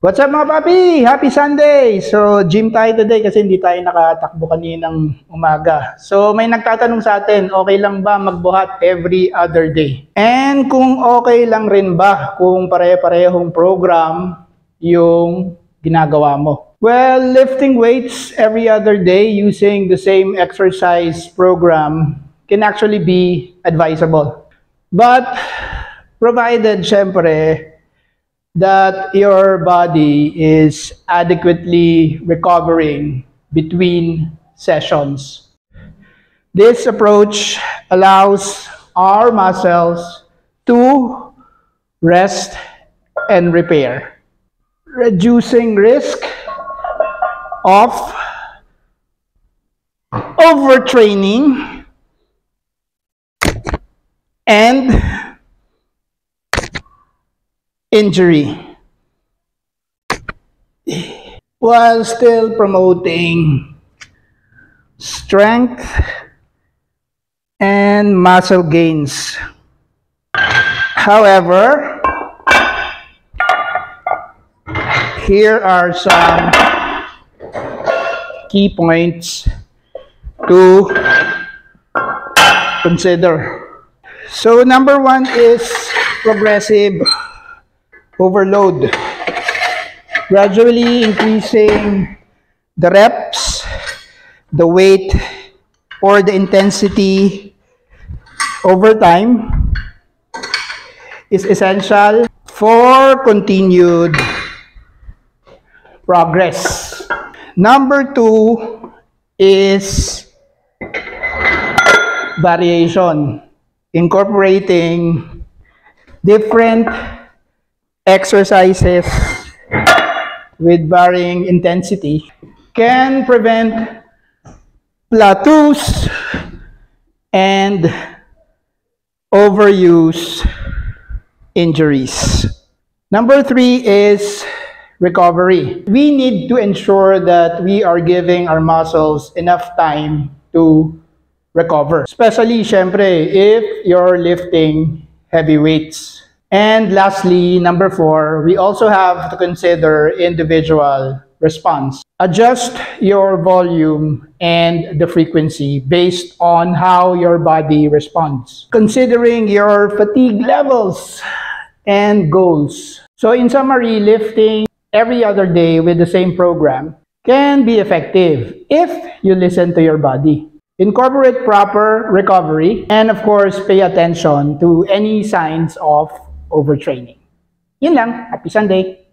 What's up mga papi? Happy Sunday! So, gym tayo today kasi hindi tayo nakatakbo kaninang umaga. So, may nagtatanong sa atin, okay lang ba magbuhat every other day? And kung okay lang rin ba kung pare-parehong program yung ginagawa mo? Well, lifting weights every other day using the same exercise program can actually be advisable. But, provided syempre, that your body is adequately recovering between sessions. This approach allows our muscles to rest and repair, reducing risk of overtraining and injury, while still promoting strength and muscle gains. However, here are some key points to consider. So number one is progressive overload, gradually increasing the reps, the weight, or the intensity over time is essential for continued progress. Number two is variation, incorporating different exercises with varying intensity can prevent plateaus and overuse injuries. Number three is recovery. We need to ensure that we are giving our muscles enough time to recover, especially syempre if you're lifting heavy weights. And lastly, number four, we also have to consider individual response. Adjust your volume and the frequency based on how your body responds, considering your fatigue levels and goals. So in summary, lifting every other day with the same program can be effective if you listen to your body. Incorporate proper recovery and of course, pay attention to any signs of overtraining. Yun lang. Happy Sunday!